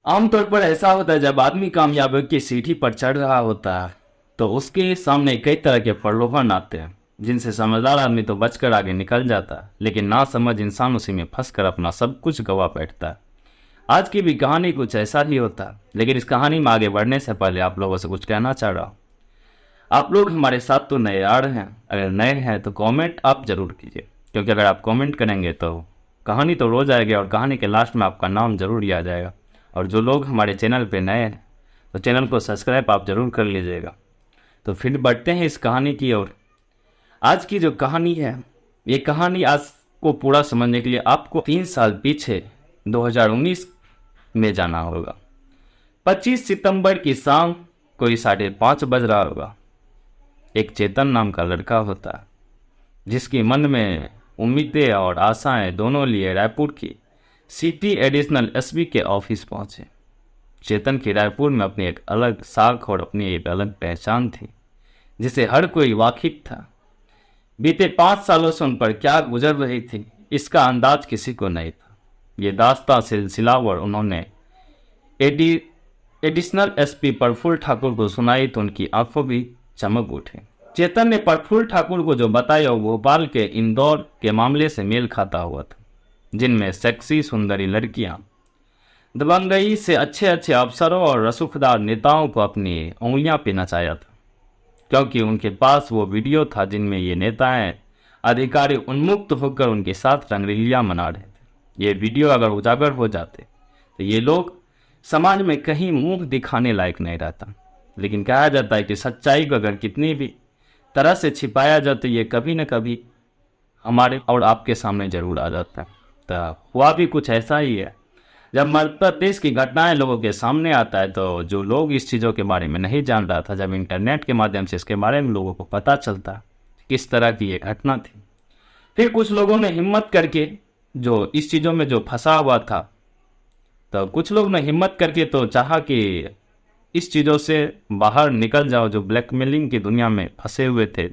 आमतौर पर ऐसा होता है जब आदमी कामयाबी की सीढ़ी पर चढ़ रहा होता है तो उसके सामने कई तरह के प्रलोभन आते हैं जिनसे समझदार आदमी तो बचकर आगे निकल जाता है, लेकिन ना समझ इंसान उसी में फंसकर अपना सब कुछ गवा बैठता है। आज की भी कहानी कुछ ऐसा ही होता है, लेकिन इस कहानी में आगे बढ़ने से पहले आप लोगों से कुछ कहना चाह रहा हूँ। आप लोग हमारे साथ तो नए आ रहे हैं, अगर नए हैं तो कमेंट आप जरूर कीजिए, क्योंकि अगर आप कमेंट करेंगे तो कहानी तो रोज आएगी और कहानी के लास्ट में आपका नाम जरूर लिया जाएगा। और जो लोग हमारे चैनल पे नए हैं तो चैनल को सब्सक्राइब आप जरूर कर लीजिएगा। तो फिर बढ़ते हैं इस कहानी की ओर। आज की जो कहानी है, ये कहानी आज को पूरा समझने के लिए आपको 3 साल पीछे 2019 में जाना होगा। 25 सितंबर की शाम कोई 5:30 बज रहा होगा। एक चेतन नाम का लड़का होता है जिसके मन में उम्मीदें और आशाएं दोनों लिए रायपुर की सिटी एडिशनल एसपी के ऑफिस पहुंचे। चेतन की रायपुर में अपनी एक अलग साख और अपनी एक अलग पहचान थी जिसे हर कोई वाकिफ था। बीते 5 सालों से उन पर क्या गुजर रही थी इसका अंदाज किसी को नहीं था। ये दास्तां सिलसिलावर उन्होंने एडिशनल एसपी प्रफुल्ल ठाकुर को सुनाई तो उनकी आंखों भी चमक उठी। चेतन ने प्रफुल्ल ठाकुर को जो बताया वो भोपाल के इंदौर के मामले से मेल खाता हुआ था, जिनमें सेक्सी सुंदरी लड़कियां दबंगई से अच्छे अच्छे अफसरों और रसूखदार नेताओं को अपनी उंगलियां पे नचाया था, क्योंकि उनके पास वो वीडियो था जिनमें ये नेताएं अधिकारी उन्मुक्त होकर उनके साथ रंगलीला मना रहे थे। ये वीडियो अगर उजागर हो जाते तो ये लोग समाज में कहीं मुंह दिखाने लायक नहीं रहता। लेकिन कहा जाता है कि सच्चाई को अगर कितनी भी तरह से छिपाया जाए तो ये कभी न कभी हमारे और आपके सामने जरूर आ जाता है। तो हुआ भी कुछ ऐसा ही है। जब मध्य प्रदेश की घटनाएं लोगों के सामने आता है तो जो लोग इस चीज़ों के बारे में नहीं जान रहा था, जब इंटरनेट के माध्यम से इसके बारे में लोगों को पता चलता किस तरह की ये घटना थी, फिर कुछ लोगों ने हिम्मत करके जो इस चीज़ों में जो फंसा हुआ था, तो कुछ लोग ने हिम्मत करके तो चाहा कि इस चीज़ों से बाहर निकल जाओ, जो ब्लैकमेलिंग की दुनिया में फंसे हुए थे,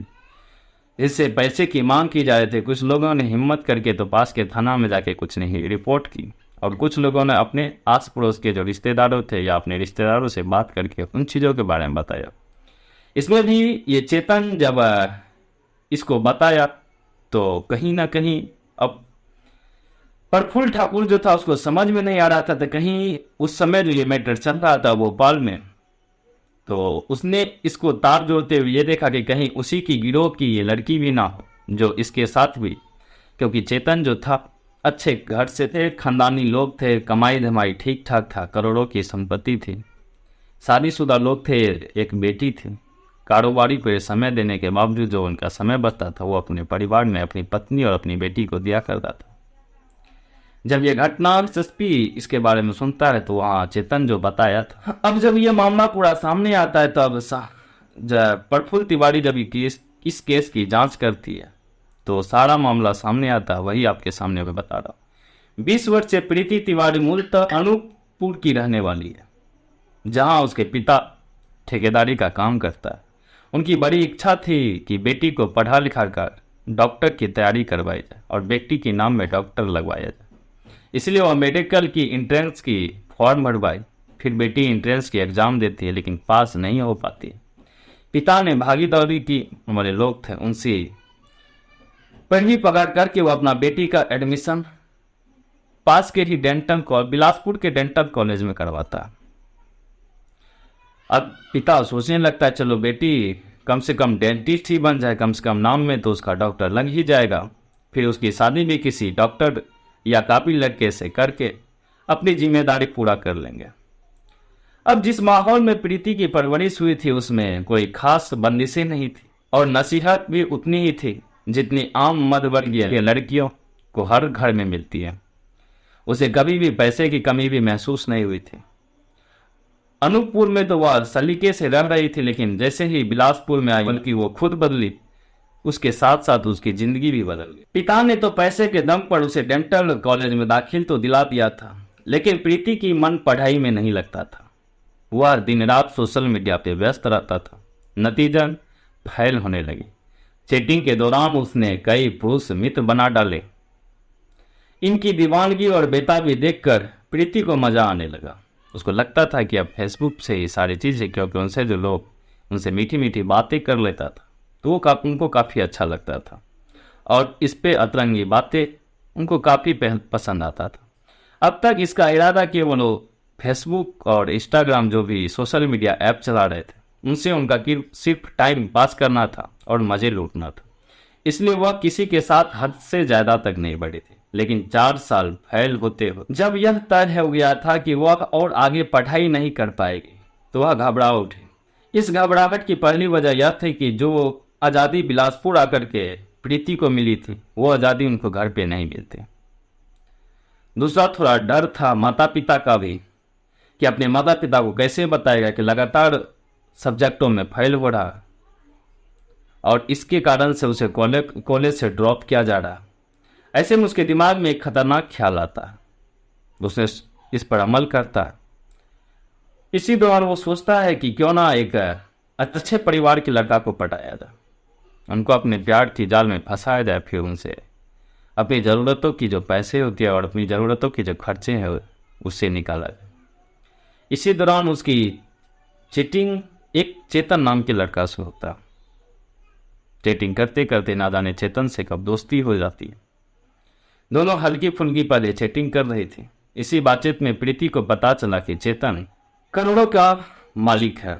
इससे पैसे की मांग की जा रही थी। कुछ लोगों ने हिम्मत करके तो पास के थाना में जाके कुछ नहीं रिपोर्ट की, और कुछ लोगों ने अपने आस पड़ोस के जो रिश्तेदारों थे या अपने रिश्तेदारों से बात करके उन चीज़ों के बारे में बताया। इसमें भी ये चेतन जब इसको बताया तो कहीं ना कहीं अब प्रफुल्ल ठाकुर जो था उसको समझ में नहीं आ रहा था। तो कहीं उस समय जो ये मैटर चल रहा था भोपाल में, तो उसने इसको तार जोड़ते हुए ये देखा कि कहीं उसी की गिरोह की ये लड़की भी ना हो जो इसके साथ भी, क्योंकि चेतन जो था अच्छे घर से थे, खानदानी लोग थे, कमाई धमाई ठीक ठाक था, करोड़ों की संपत्ति थी, शादीशुदा लोग थे, एक बेटी थी। कारोबारी पर समय देने के बावजूद जो उनका समय बचता था वो अपने परिवार में अपनी पत्नी और अपनी बेटी को दिया करता था। जब ये घटना एसएसपी इसके बारे में सुनता है तो वहाँ चेतन जो बताया था, अब जब ये मामला पूरा सामने आता है तब जब प्रफुल्ल तिवारी जब इस केस की जांच करती है तो सारा मामला सामने आता है। वही आपके सामने मैं बता रहा हूँ। 20 वर्षीय प्रीति तिवारी मूलतः अनूपपुर की रहने वाली है, जहाँ उसके पिता ठेकेदारी का काम करता है। उनकी बड़ी इच्छा थी कि बेटी को पढ़ा लिखा कर डॉक्टर की तैयारी करवाई जाए और बेटी के नाम में डॉक्टर लगवाया जाए। इसलिए वह मेडिकल की इंट्रेंस की फॉर्म भरवाई। फिर बेटी इंट्रेंस की एग्ज़ाम देती है लेकिन पास नहीं हो पाती। पिता ने भागीदारी की हमारे लोग थे उनसे पहली पगार करके वो अपना बेटी का एडमिशन पास के ही बिलासपुर के डेंटल कॉलेज में करवाता। अब पिता सोचने लगता है चलो बेटी कम से कम डेंटिस्ट ही बन जाए, कम से कम नाम में तो उसका डॉक्टर लग ही जाएगा। फिर उसकी शादी भी किसी डॉक्टर या काबिल लड़के से करके अपनी जिम्मेदारी पूरा कर लेंगे। अब जिस माहौल में प्रीति की परवरिश हुई थी उसमें कोई खास बंदिशें नहीं थी और नसीहत भी उतनी ही थी जितनी आम मध्यवर्गीय लड़कियों को हर घर में मिलती है। उसे कभी भी पैसे की कमी भी महसूस नहीं हुई थी। अनूपपुर में तो वह सलीके से रह रही थी, लेकिन जैसे ही बिलासपुर में आई बल्कि वो खुद बदली, उसके साथ साथ उसकी जिंदगी भी बदल गई। पिता ने तो पैसे के दम पर उसे डेंटल कॉलेज में दाखिल तो दिला दिया था, लेकिन प्रीति की मन पढ़ाई में नहीं लगता था। वह दिन रात सोशल मीडिया पे व्यस्त रहता था। नतीजन फैल होने लगी। चैटिंग के दौरान उसने कई पुरुष मित्र बना डाले। इनकी दीवानगी और बेताबी देखकर प्रीति को मजा आने लगा। उसको लगता था कि अब फेसबुक से ये सारी चीज़ें, क्योंकि उनसे जो लोग उनसे मीठी मीठी बातें कर लेता था तो वो उनको काफ़ी अच्छा लगता था, और इस पे अतरंगी बातें उनको काफ़ी पसंद आता था। अब तक इसका इरादा कि वो लोग फेसबुक और इंस्टाग्राम जो भी सोशल मीडिया ऐप चला रहे थे उनसे उनका सिर्फ टाइम पास करना था और मज़े लूटना था, इसलिए वह किसी के साथ हद से ज़्यादा तक नहीं बढ़े थे। लेकिन 4 साल फैल होते हो जब यह तय हो गया था कि वह और आगे पढ़ाई नहीं कर पाएगी तो वह घबरा उठे। इस घबराहट की पहली वजह यह थी कि जो आज़ादी बिलासपुर आकर के प्रीति को मिली थी वो आज़ादी उनको घर पे नहीं मिलती। दूसरा थोड़ा डर था माता पिता का भी कि अपने माता पिता को कैसे बताएगा कि लगातार सब्जेक्टों में फेल हो रहा और इसके कारण से उसे कॉलेज से ड्रॉप किया जा रहा। ऐसे में उसके दिमाग में एक खतरनाक ख्याल आता है, उसने इस पर अमल करता है। इसी दौरान वो सोचता है कि क्यों ना एक अच्छे परिवार के लड़का को पटाया जाए, उनको अपने प्यार की जाल में फंसाया जाए, फिर उनसे अपनी ज़रूरतों की जो पैसे होती है और अपनी ज़रूरतों के जो खर्चे हैं उससे निकाला जाए। इसी दौरान उसकी चीटिंग एक चेतन नाम के लड़का से होता। चैटिंग करते करते ना जाने चेतन से कब दोस्ती हो जाती है। दोनों हल्की फुल्की पहले चैटिंग कर रही थी। इसी बातचीत में प्रीति को पता चला कि चेतन करोड़ों का मालिक है।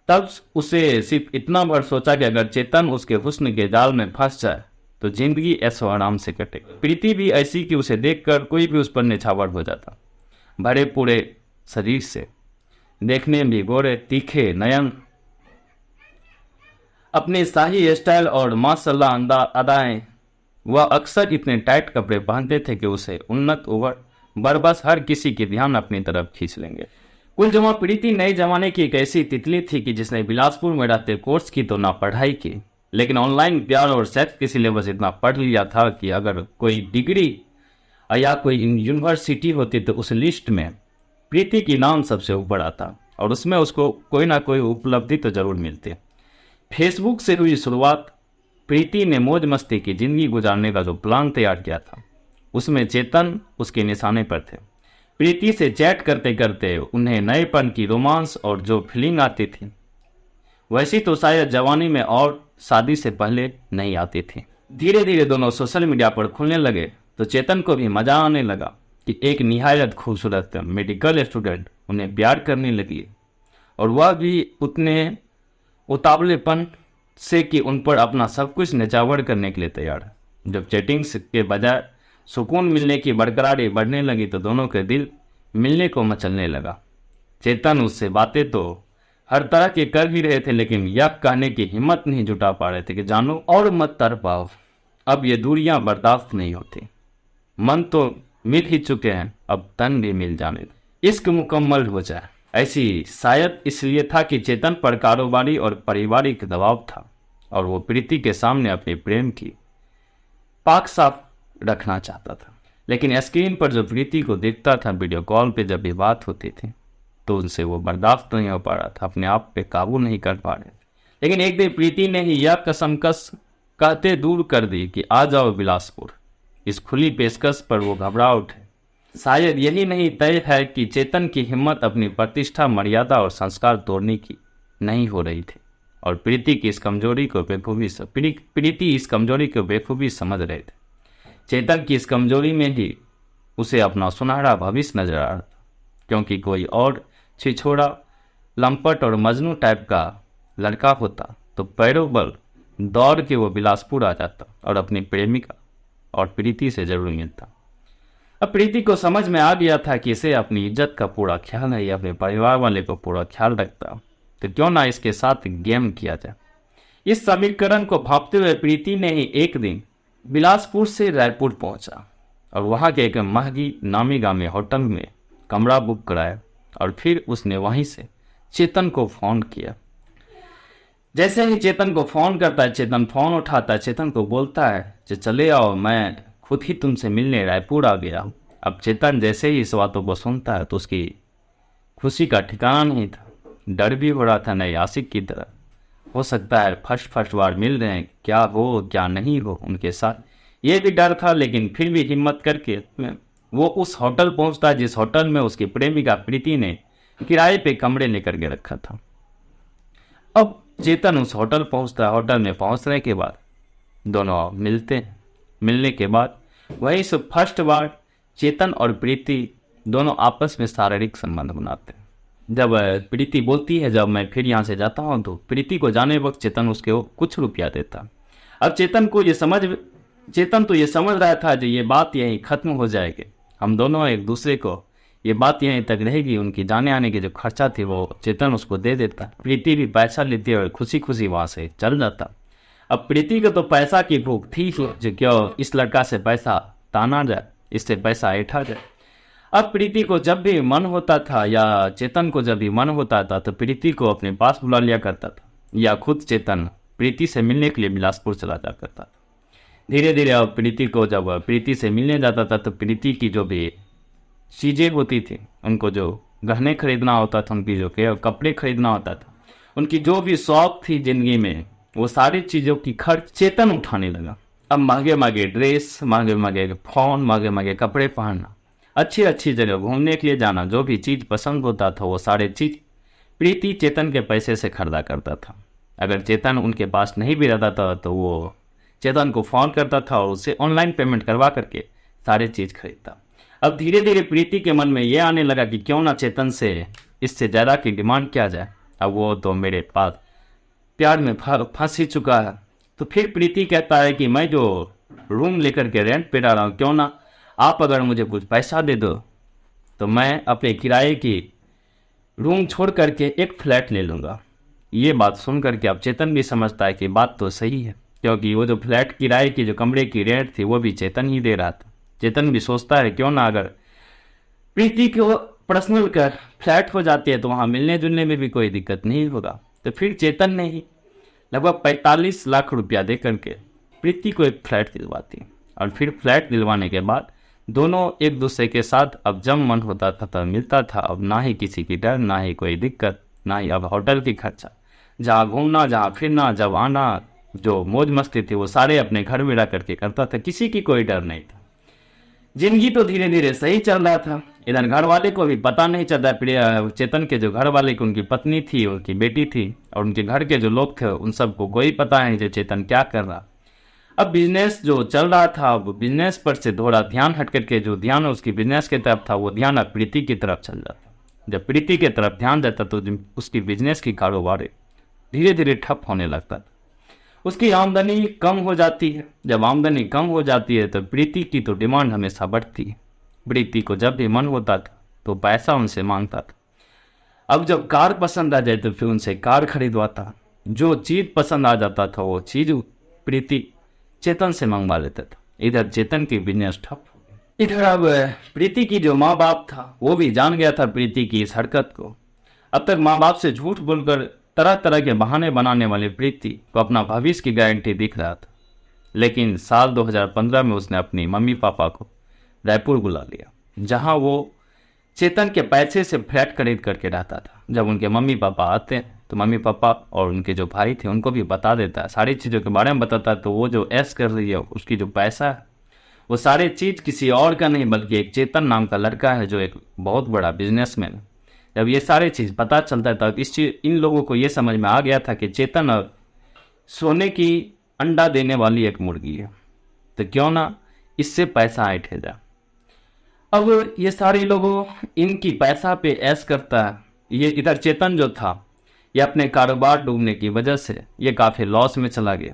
तब उसे सिर्फ इतना भर सोचा कि अगर चेतन उसके हुस्न के जाल में फंस जाए तो जिंदगी ऐशो आराम से कटे। प्रीति भी ऐसी कि उसे देखकर कोई भी उस पर निछावर हो जाता। भरे पूरे शरीर से, देखने में भी गोरे तीखे नयन, अपने शाही स्टाइल और माशाल्लाह अदाएं, वह अक्सर इतने टाइट कपड़े पहनते थे कि उसे उन्नत ओवर बरबस हर किसी के ध्यान अपनी तरफ खींच लेंगे। कुल जमा प्रीति नए जमाने की एक ऐसी तितली थी कि जिसने बिलासपुर में रहते कोर्स की तो ना पढ़ाई की, लेकिन ऑनलाइन प्यार और सेक्स के सिलेबस इतना पढ़ लिया था कि अगर कोई डिग्री या कोई यूनिवर्सिटी होती तो उस लिस्ट में प्रीति की नाम सबसे ऊपर आता और उसमें उसको कोई ना कोई उपलब्धि तो जरूर मिलती। फेसबुक से हुई शुरुआत। प्रीति ने मौज मस्ती की जिंदगी गुजारने का जो प्लान तैयार किया था उसमें चेतन उसके निशाने पर थे। प्रीति से चैट करते करते उन्हें नएपन की रोमांस और जो फीलिंग आती थी वैसी तो शायद जवानी में और शादी से पहले नहीं आती थी। धीरे धीरे दोनों सोशल मीडिया पर खुलने लगे तो चेतन को भी मजा आने लगा कि एक निहायत खूबसूरत मेडिकल स्टूडेंट उन्हें प्यार करने लगी और वह भी उतने उतावलेपन से कि उन पर अपना सब कुछ निछावर करने के लिए तैयार है। जब चैटिंग के बजाय सुकून मिलने की बरकरारी बढ़ने लगी तो दोनों के दिल मिलने को मचलने लगा। चेतन उससे बातें तो हर तरह के कर भी रहे थे, लेकिन यह कहने की हिम्मत नहीं जुटा पा रहे थे कि जानो और मत तर पाओ, अब ये दूरियां बर्दाश्त नहीं होती। मन तो मिल ही चुके हैं, अब तन भी मिल जाने दो, इश्क मुकम्मल हो जाए। ऐसी शायद इसलिए था कि चेतन पर कारोबारी और पारिवारिक दबाव था और वो प्रीति के सामने अपने प्रेम की पाक साफ रखना चाहता था। लेकिन स्क्रीन पर जो प्रीति को देखता था, वीडियो कॉल पे जब भी बात होती थी तो उनसे वो बर्दाश्त नहीं हो पा रहा था, अपने आप पे काबू नहीं कर पा रहे थे। लेकिन एक दिन प्रीति ने ही यह कसमकस कहते दूर कर दी कि आ जाओ बिलासपुर। इस खुली पेशकश पर वो घबरा उठे। शायद यही नहीं तय है कि चेतन की हिम्मत अपनी प्रतिष्ठा, मर्यादा और संस्कार तोड़ने की नहीं हो रही थी और प्रीति इस कमजोरी को बेखूबी समझ रहे थे। चेतन की इस कमजोरी में ही उसे अपना सुनहरा भविष्य नजर आ रहा था, क्योंकि कोई और छिछोड़ा, लंपट और मजनू टाइप का लड़का होता तो पैरों बल दौड़ के वो बिलासपुर आ जाता और अपनी प्रेमिका और प्रीति से जरूर मिलता। अब प्रीति को समझ में आ गया था कि इसे अपनी इज्जत का पूरा ख्याल है, अपने परिवार वाले को पूरा ख्याल रखता, तो क्यों ना इसके साथ गेम किया जाए। इस समीकरण को भांपते हुए प्रीति ने ही एक दिन बिलासपुर से रायपुर पहुंचा और वहां के एक महंगी नामी गामी होटल में कमरा बुक कराया और फिर उसने वहीं से चेतन को फोन किया। जैसे ही चेतन को फोन करता है, चेतन फोन उठाता है, चेतन को बोलता है कि चले आओ, मैं खुद ही तुमसे मिलने रायपुर आ गया। अब चेतन जैसे ही इस बातों को सुनता है तो उसकी खुशी का ठिकाना नहीं था। डर भी हो रहा था नए आशिक की तरह। हो सकता है फर्स्ट बार मिल रहे हैं, क्या हो क्या नहीं हो उनके साथ, ये भी डर था। लेकिन फिर भी हिम्मत करके वो उस होटल पहुंचता है जिस होटल में उसकी प्रेमिका प्रीति ने किराए पे कमरे लेकर के रखा था। अब चेतन उस होटल पहुंचता है। होटल में पहुंचने के बाद दोनों मिलते हैं। मिलने के बाद वही से फर्स्ट बार चेतन और प्रीति दोनों आपस में शारीरिक संबंध बनाते हैं। जब प्रीति बोलती है जब मैं फिर यहाँ से जाता हूँ, तो प्रीति को जाने वक्त चेतन उसके कुछ रुपया देता। अब चेतन तो ये समझ रहा था जो ये बात यहीं खत्म हो जाएगी, हम दोनों एक दूसरे को, ये बात यहीं तक रहेगी। उनकी जाने आने की जो खर्चा थी वो चेतन उसको दे देता। प्रीति भी पैसा लेती और खुशी खुशी वहाँ से चल जाता। अब प्रीति को तो पैसा की भूख थी जो क्यों इस लड़का से पैसा ताना जाए, इससे पैसा ऐठा जाए। अब प्रीति को जब भी मन होता था या चेतन को जब भी मन होता था तो प्रीति को अपने पास बुला लिया करता था, या खुद चेतन प्रीति से मिलने के लिए बिलासपुर चला जा करता था। धीरे धीरे अब प्रीति को जब प्रीति से मिलने जाता था तो प्रीति की जो भी चीज़ें होती थी, उनको जो गहने खरीदना होता था, उनकी जो कपड़े खरीदना होता था, उनकी जो भी शौक थी जिंदगी में, वो सारी चीज़ों की खर्च चेतन उठाने लगा। अब महंगे महंगे ड्रेस, महंगे महंगे फोन, महंगे महंगे कपड़े पहनना, अच्छी अच्छी जगह घूमने के लिए जाना, जो भी चीज़ पसंद होता था वो सारे चीज़ प्रीति चेतन के पैसे से खरीदा करता था। अगर चेतन उनके पास नहीं भी रहता था तो वो चेतन को फ़ोन करता था और उससे ऑनलाइन पेमेंट करवा करके सारे चीज़ खरीदता। अब धीरे धीरे प्रीति के मन में ये आने लगा कि क्यों ना चेतन से इससे ज़्यादा की डिमांड किया जाए। अब वो तो मेरे पास प्यार में फंस ही चुका है। तो फिर प्रीति कहता है कि मैं जो रूम लेकर के रेंट पे रह रहा हूँ, क्यों ना आप अगर मुझे कुछ पैसा दे दो तो मैं अपने किराए की रूम छोड़ करके एक फ्लैट ले लूँगा। ये बात सुन करके अब चेतन भी समझता है कि बात तो सही है, क्योंकि वो जो फ्लैट किराए की जो कमरे की रेंट थी वो भी चेतन ही दे रहा था। चेतन भी सोचता है क्यों ना अगर प्रीति को पर्सनल कर फ्लैट हो जाती है तो वहाँ मिलने जुलने में भी कोई दिक्कत नहीं होगा। तो फिर चेतन ने ही लगभग 45 लाख रुपया दे करके प्रीति को एक फ्लैट दिलवाती है। और फिर फ्लैट दिलवाने के बाद दोनों एक दूसरे के साथ अब जब मन होता था तब मिलता था। अब ना ही किसी की डर, ना ही कोई दिक्कत, ना ही अब होटल की खर्चा, जहाँ घूमना, जहाँ फिरना, जब आना, जो मौज मस्ती थी वो सारे अपने घर में रह करके करता था। किसी की कोई डर नहीं था। जिंदगी तो धीरे धीरे सही चल रहा था। इधर घर वाले को भी पता नहीं चलता, चेतन के जो घर वाले की उनकी पत्नी थी, उनकी बेटी थी और उनके घर के जो लोग थे उन सबको कोई पता नहीं जो चेतन क्या कर रहा। अब बिजनेस जो चल रहा था वो बिजनेस पर से थोड़ा ध्यान हट करके जो ध्यान उसकी बिजनेस की तरफ था वो ध्यान अब प्रीति की तरफ चल जाता। जब प्रीति की तरफ ध्यान जाता तो उसकी बिजनेस की कारोबार धीरे धीरे ठप होने लगता था। उसकी आमदनी कम हो जाती है। जब आमदनी कम हो जाती है तो प्रीति की तो डिमांड हमेशा बढ़ती है। प्रीति को जब भी मन होता था तो पैसा उनसे मांगता था। अब जब कार पसंद आ जाए तो फिर उनसे कार खरीदवाता। जो चीज़ पसंद आ जाता था वो चीज़ प्रीति चेतन से मंगवा लेता था। इधर चेतन की बिजनेस ठप। इधर अब प्रीति की जो माँ बाप था वो भी जान गया था प्रीति की इस हरकत को। अब तक माँ बाप से झूठ बोलकर तरह तरह के बहाने बनाने वाली प्रीति को अपना भविष्य की गारंटी दिख रहा था। लेकिन साल 2015 में उसने अपनी मम्मी पापा को रायपुर बुला लिया, जहां वो चेतन के पैसे से फ्लैट खरीद करके रहता था। जब उनके मम्मी पापा आते हैं तो मम्मी पापा और उनके जो भाई थे उनको भी बता देता है, सारी चीज़ों के बारे में बताता है। तो वो जो ऐश कर रही है उसकी जो पैसा है वो सारे चीज़ किसी और का नहीं बल्कि एक चेतन नाम का लड़का है जो एक बहुत बड़ा बिजनेसमैन है। जब ये सारे चीज़ पता चलता है तब इन लोगों को ये समझ में आ गया था कि चेतन अब सोने की अंडा देने वाली एक मुर्गी है, तो क्यों ना इससे पैसा ऐंठे जा। अब ये सारे लोगों इनकी पैसा पे ऐश करता है। ये इधर चेतन जो था ये अपने कारोबार डूबने की वजह से ये काफ़ी लॉस में चला गया।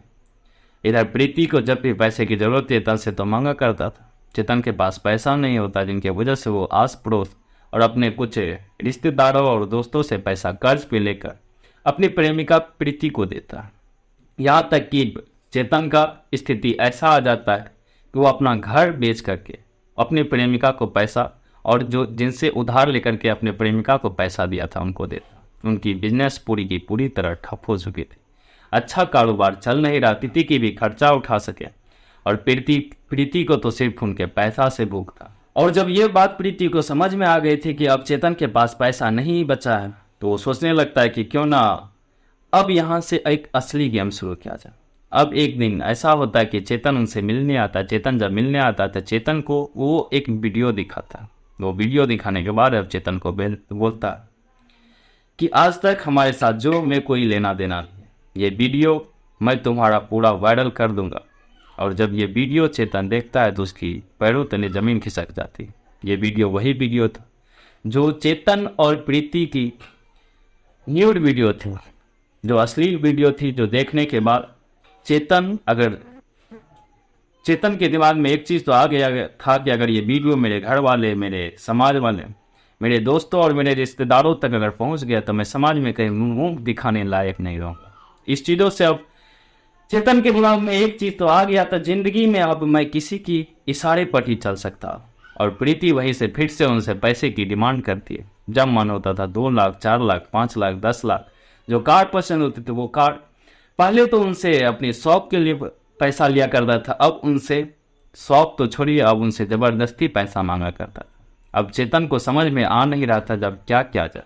इधर प्रीति को जब भी पैसे की ज़रूरत थी तब से तो मांगा करता था। चेतन के पास पैसा नहीं होता, जिनकी वजह से वो आस पड़ोस और अपने कुछ रिश्तेदारों और दोस्तों से पैसा कर्ज पे लेकर अपनी प्रेमिका प्रीति को देता है। यहाँ तक कि चेतन का स्थिति ऐसा आ जाता है कि वो अपना घर बेच करके अपनी प्रेमिका को पैसा और जो जिनसे उधार लेकर के अपने प्रेमिका को पैसा दिया था उनको देता। उनकी बिजनेस पूरी की पूरी तरह ठप हो चुकी थी। अच्छा कारोबार चल नहीं रहा, प्रीति की भी खर्चा उठा सके और प्रीति को तो सिर्फ उनके पैसा से भूख था। और जब ये बात प्रीति को समझ में आ गई थी कि अब चेतन के पास पैसा नहीं बचा है तो वो सोचने लगता है कि क्यों ना अब यहाँ से एक असली गेम शुरू किया जाए। अब एक दिन ऐसा होता है कि चेतन उनसे मिलने आता है। चेतन जब मिलने आता है तो चेतन को वो एक वीडियो दिखाता है। वो वीडियो दिखाने के बाद अब चेतन को बोलता है कि आज तक हमारे साथ जो में कोई लेना देना नहीं है, ये वीडियो मैं तुम्हारा पूरा वायरल कर दूंगा। और जब ये वीडियो चेतन देखता है तो उसकी पैरों तले जमीन खिसक जाती है। ये वीडियो वही वीडियो था जो चेतन और प्रीति की न्यूड वीडियो थी, जो अश्लील वीडियो थी, जो देखने के बाद चेतन के दिमाग में एक चीज़ तो आ गया था कि अगर ये वीडियो मेरे घर वाले, मेरे समाज वाले, मेरे दोस्तों और मेरे रिश्तेदारों तक अगर पहुंच गया तो मैं समाज में कहीं मुंह दिखाने लायक नहीं रहूँगा। इस चीज़ों से अब चेतन के दिमाग में एक चीज़ तो आ गया था, जिंदगी में अब मैं किसी की इशारे पर ही चल सकता। और प्रीति वहीं से फिर से उनसे पैसे की डिमांड करती है। जब मन होता था 2 लाख, 4 लाख, 5 लाख, 10 लाख, जो कार पसंद होते थे वो कार। पहले तो उनसे अपने शौक के लिए पैसा लिया करता था, अब उनसे शौक तो छोड़िए, अब उनसे ज़बरदस्ती पैसा मांगा करता था। अब चेतन को समझ में आ नहीं रहा था जब क्या किया जाए।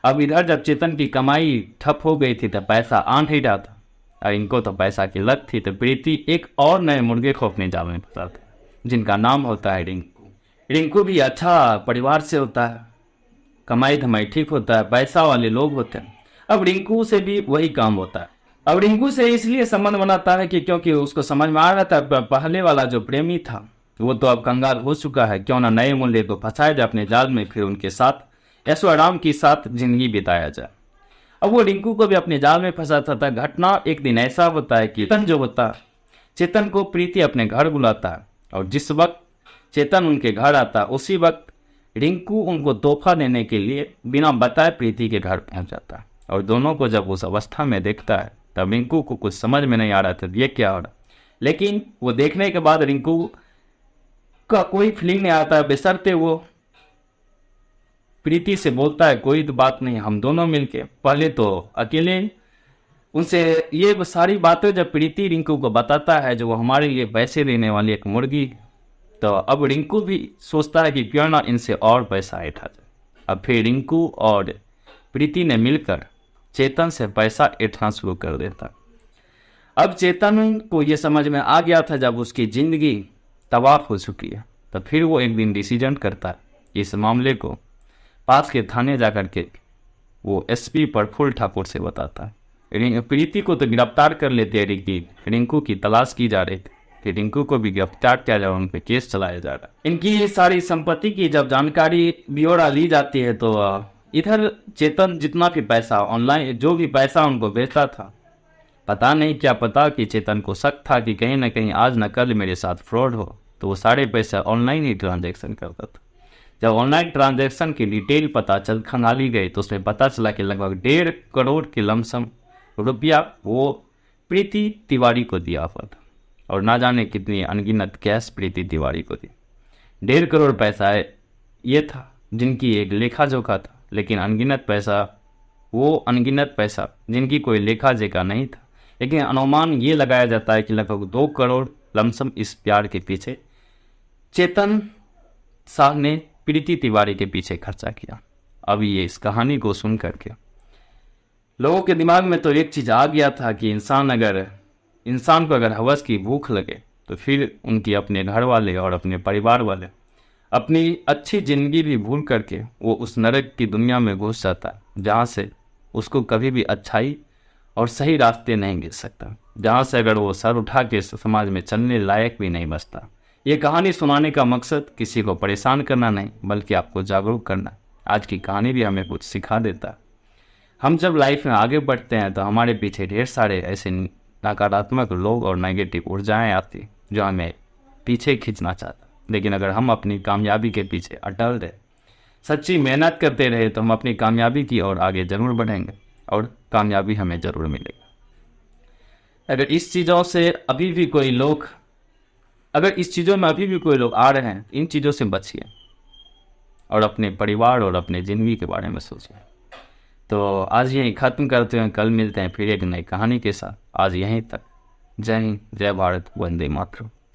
अब इधर जब चेतन की कमाई ठप हो गई थी तो पैसा आ नहीं रहा था और इनको तो पैसा की लत थी। तो प्रीति एक और नए मुर्गे को अपने जाल में फंसा था, जिनका नाम होता है रिंकू। रिंकू भी अच्छा परिवार से होता है, कमाई धमाई ठीक होता है, पैसा वाले लोग होते हैं। अब रिंकू से भी वही काम होता है। अब रिंकू से इसलिए संबंध बनाता है कि क्योंकि उसको समझ में आ रहा था पहले वाला जो प्रेमी था वो तो अब कंगाल हो चुका है, क्यों ना नए मूल्य को फंसाया जाए अपने जाल में, फिर उनके साथ ऐशो आराम के साथ जिंदगी बिताया जाए। अब वो रिंकू को भी अपने जाल में फंसाता था। घटना एक दिन ऐसा होता है कि चेतन को प्रीति अपने घर बुलाता है और जिस वक्त चेतन उनके घर आता है उसी वक्त रिंकू उनको तोहफा देने के लिए बिना बताए प्रीति के घर पहुंच जाता है। और दोनों को जब उस अवस्था में देखता है तब रिंकू को कुछ समझ में नहीं आ रहा था ये क्या हो रहा, लेकिन वो देखने के बाद रिंकू का कोई फीलिंग नहीं आता, बेशर्ते वो प्रीति से बोलता है कोई तो बात नहीं, हम दोनों मिलके। पहले तो अकेले उनसे ये सारी बातें जब प्रीति रिंकू को बताता है जो वो हमारे लिए पैसे देने वाली एक मुर्गी, तो अब रिंकू भी सोचता है कि क्यों ना इनसे और पैसा उठा जाए। अब फिर रिंकू और प्रीति ने मिलकर चेतन से पैसा उठाना शुरू कर देता। अब चेतन को ये समझ में आ गया था जब उसकी जिंदगी तबाह हो चुकी है, तो फिर वो एक दिन डिसीजन करता है इस मामले को पास के थाने जाकर के वो एसपी प्रफुल्ल ठाकुर से बताता है। प्रीति को तो गिरफ्तार कर लेते हैं, रिंकू की तलाश की जा रही थी कि रिंकू को भी गिरफ्तार किया जाए, उन पे केस चलाया जा रहा है। इनकी सारी संपत्ति की जब जानकारी ब्यौरा ली जाती है तो इधर चेतन जितना भी पैसा ऑनलाइन जो भी पैसा उनको बेचता था, पता नहीं क्या पता कि चेतन को शक था कि कहीं ना कहीं आज न कल मेरे साथ फ्रॉड हो, तो वो सारे पैसा ऑनलाइन ही ट्रांजैक्शन करता था। जब ऑनलाइन ट्रांजैक्शन की डिटेल खंगाली गई तो उसमें पता चला कि लगभग 1.5 करोड़ के लमसम रुपया वो प्रीति तिवारी को दिया हुआ था और ना जाने कितनी अनगिनत कैश प्रीति तिवारी को दी। 1.5 करोड़ पैसा ये था जिनकी एक लेखा जोखा था, लेकिन अनगिनत पैसा जिनकी कोई लेखा जोखा नहीं था। लेकिन अनुमान ये लगाया जाता है कि लगभग 2 करोड़ लमसम इस प्यार के पीछे चेतन साह ने प्रीति तिवारी के पीछे खर्चा किया। अब ये इस कहानी को सुन करके लोगों के दिमाग में तो एक चीज़ आ गया था कि इंसान को अगर हवस की भूख लगे तो फिर उनकी अपने घर वाले और अपने परिवार वाले अपनी अच्छी जिंदगी भी भूल करके वो उस नरक की दुनिया में घुस जाता है जहाँ से उसको कभी भी अच्छाई और सही रास्ते नहीं मिल सकता, जहाँ से अगर वो सर उठा के समाज में चलने लायक भी नहीं बचता। ये कहानी सुनाने का मकसद किसी को परेशान करना नहीं बल्कि आपको जागरूक करना। आज की कहानी भी हमें कुछ सिखा देता। हम जब लाइफ में आगे बढ़ते हैं तो हमारे पीछे ढेर सारे ऐसे नकारात्मक लोग और नेगेटिव ऊर्जाएं आती जो हमें पीछे खींचना चाहता, लेकिन अगर हम अपनी कामयाबी के पीछे अटल रहे, सच्ची मेहनत करते रहे तो हम अपनी कामयाबी की ओर आगे जरूर बढ़ेंगे और कामयाबी हमें जरूर मिलेगी। अगर इस चीज़ों में अभी भी कोई लोग आ रहे हैं, इन चीज़ों से बचिए और अपने परिवार और अपने ज़िंदगी के बारे में सोचिए। तो आज यहीं ख़त्म करते हैं, कल मिलते हैं फिर एक नई कहानी के साथ। आज यहीं तक। जय हिंद, जय भारत, वंदे मातरम।